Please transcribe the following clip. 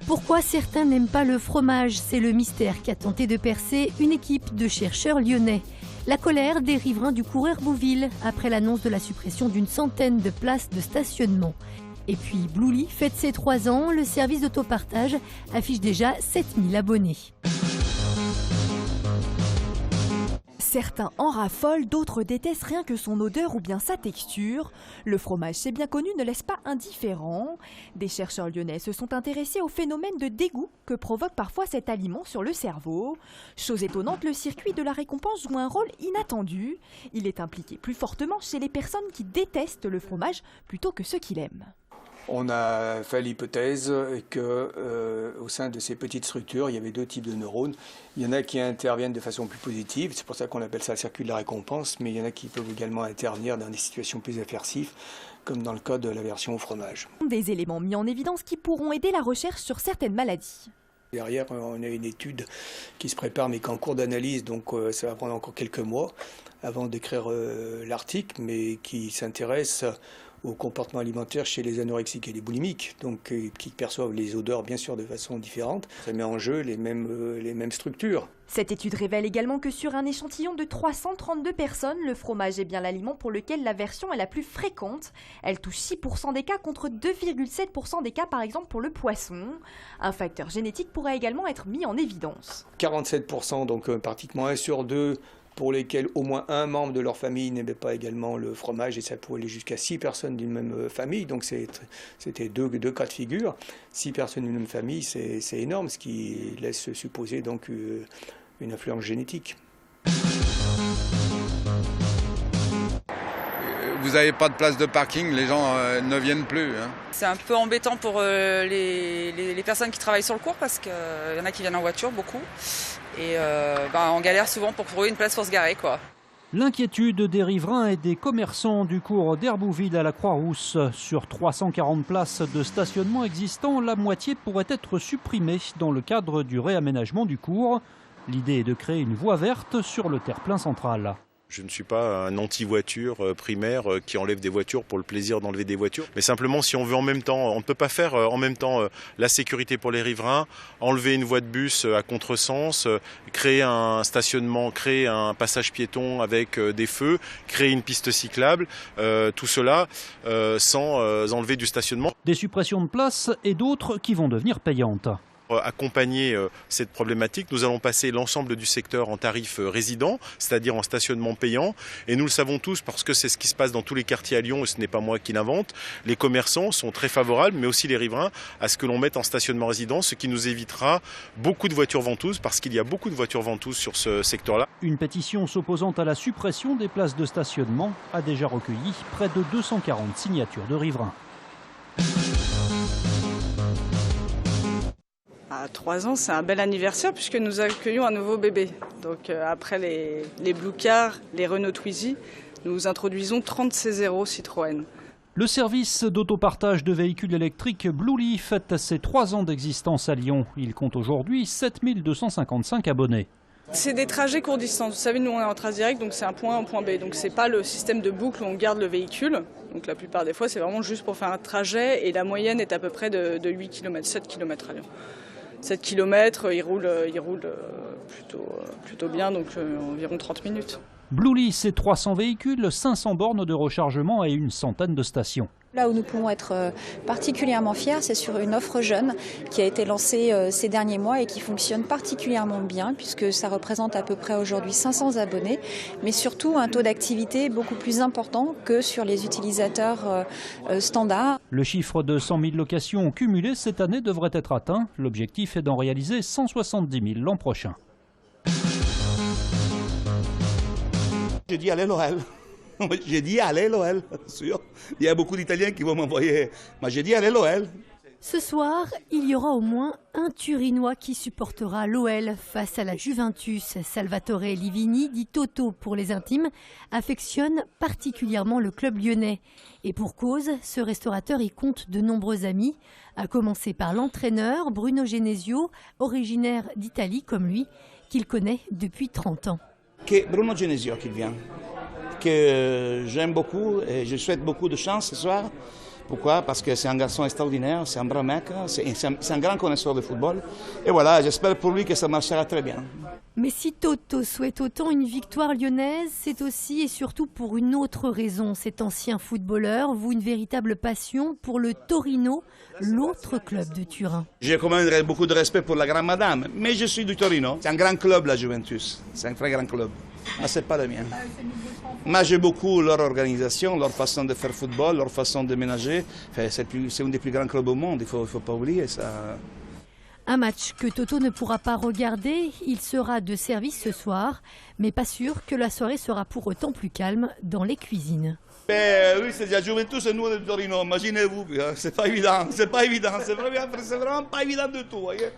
Pourquoi certains n'aiment pas le fromage? C'est le mystère qu'a tenté de percer une équipe de chercheurs lyonnais. La colère des riverains du cours Herbouville après l'annonce de la suppression d'une centaine de places de stationnement. Et puis Bluely fête ses 3 ans, le service d'autopartage affiche déjà 7000 abonnés. Certains en raffolent, d'autres détestent rien que son odeur ou bien sa texture. Le fromage, c'est bien connu, ne laisse pas indifférent. Des chercheurs lyonnais se sont intéressés au phénomène de dégoût que provoque parfois cet aliment sur le cerveau. Chose étonnante, le circuit de la récompense joue un rôle inattendu. Il est impliqué plus fortement chez les personnes qui détestent le fromage plutôt que ceux qui l'aiment. On a fait l'hypothèse qu'au sein de ces petites structures, il y avait 2 types de neurones. Il y en a qui interviennent de façon plus positive, c'est pour ça qu'on appelle ça le circuit de la récompense, mais il y en a qui peuvent également intervenir dans des situations plus aversives, comme dans le cas de l'aversion au fromage. Des éléments mis en évidence qui pourront aider la recherche sur certaines maladies. Derrière, on a une étude qui se prépare, mais qui est en cours d'analyse, donc ça va prendre encore quelques mois avant d'écrire l'article, mais qui s'intéresse au comportement alimentaire chez les anorexiques et les boulimiques, donc qui perçoivent les odeurs bien sûr de façon différente. Ça met en jeu les mêmes structures. Cette étude révèle également que sur un échantillon de 332 personnes, le fromage est bien l'aliment pour lequel l'aversion est la plus fréquente. Elle touche 6% des cas contre 2,7% des cas par exemple pour le poisson. Un facteur génétique pourrait également être mis en évidence. 47%, donc pratiquement 1 sur 2, pour lesquels au moins un membre de leur famille n'aimait pas également le fromage, et ça pouvait aller jusqu'à 6 personnes d'une même famille, donc c'était deux cas de figure. 6 personnes d'une même famille, c'est énorme, ce qui laisse supposer donc une influence génétique. Vous n'avez pas de place de parking, les gens ne viennent plus. C'est un peu embêtant pour les personnes qui travaillent sur le cours parce qu'il y en a qui viennent en voiture, beaucoup. Et on galère souvent pour trouver une place pour se garer, quoi. L'inquiétude des riverains et des commerçants du cours d'Herbouville à la Croix-Rousse. Sur 340 places de stationnement existant, la moitié pourrait être supprimée dans le cadre du réaménagement du cours. L'idée est de créer une voie verte sur le terre-plein central. Je ne suis pas un anti-voiture primaire qui enlève des voitures pour le plaisir d'enlever des voitures. Mais simplement, si on veut en même temps, on ne peut pas faire en même temps la sécurité pour les riverains, enlever une voie de bus à contresens, créer un stationnement, créer un passage piéton avec des feux, créer une piste cyclable, tout cela sans enlever du stationnement. Des suppressions de places et d'autres qui vont devenir payantes. Accompagner cette problématique, nous allons passer l'ensemble du secteur en tarif résident, c'est-à-dire en stationnement payant. Et nous le savons tous parce que c'est ce qui se passe dans tous les quartiers à Lyon et ce n'est pas moi qui l'invente. Les commerçants sont très favorables, mais aussi les riverains, à ce que l'on mette en stationnement résident, ce qui nous évitera beaucoup de voitures ventouses parce qu'il y a beaucoup de voitures ventouses sur ce secteur-là. Une pétition s'opposant à la suppression des places de stationnement a déjà recueilli près de 240 signatures de riverains. À 3 ans, c'est un bel anniversaire puisque nous accueillons un nouveau bébé. Donc après les Blue Cars, les Renault Twizy, nous introduisons 30 C0 Citroën. Le service d'autopartage de véhicules électriques Bluely fête ses 3 ans d'existence à Lyon. Il compte aujourd'hui 7255 abonnés. C'est des trajets courte distance. Vous savez, nous on est en trace direct, donc c'est un point A, un point B. Donc c'est pas le système de boucle où on garde le véhicule. Donc la plupart des fois, c'est vraiment juste pour faire un trajet et la moyenne est à peu près de 8 km, 7 km à Lyon. 7 km, il roule plutôt bien, donc environ 30 minutes. Bluely, c'est 300 véhicules, 500 bornes de rechargement et une centaine de stations. Là où nous pouvons être particulièrement fiers, c'est sur une offre jeune qui a été lancée ces derniers mois et qui fonctionne particulièrement bien puisque ça représente à peu près aujourd'hui 500 abonnés, mais surtout un taux d'activité beaucoup plus important que sur les utilisateurs standards. Le chiffre de 100 000 locations cumulées cette année devrait être atteint. L'objectif est d'en réaliser 170 000 l'an prochain. J'ai dit allez l'OL. J'ai dit allez l'OL, sûr. Il y a beaucoup d'Italiens qui vont m'envoyer. Mais j'ai dit allez l'OL. Ce soir, il y aura au moins un Turinois qui supportera l'OL face à la Juventus. Salvatore Livini, dit Toto pour les intimes, affectionne particulièrement le club lyonnais. Et pour cause, ce restaurateur y compte de nombreux amis, à commencer par l'entraîneur Bruno Genesio, originaire d'Italie comme lui, qu'il connaît depuis 30 ans. C'est Bruno Genesio qui vient, que j'aime beaucoup et je souhaite beaucoup de chance ce soir, Pourquoi? Parce que c'est un garçon extraordinaire, c'est un vrai mec, c'est un grand connaisseur de football. Et voilà, j'espère pour lui que ça marchera très bien. Mais si Toto souhaite autant une victoire lyonnaise, c'est aussi et surtout pour une autre raison. Cet ancien footballeur voue une véritable passion pour le Torino, l'autre club de Turin. J'ai quand même beaucoup de respect pour la grande madame, mais je suis du Torino. C'est un grand club, la Juventus. C'est un très grand club. Ah, c'est pas le mien. Mais j'aime beaucoup leur organisation, leur façon de faire football, leur façon de ménager. C'est un des plus grands clubs au monde, il ne faut pas oublier ça. Un match que Toto ne pourra pas regarder, il sera de service ce soir, mais pas sûr que la soirée sera pour autant plus calme dans les cuisines. Lui c'est la Juventus et nous de Torino, imaginez-vous, c'est pas évident, c'est vraiment pas évident du tout, voyez.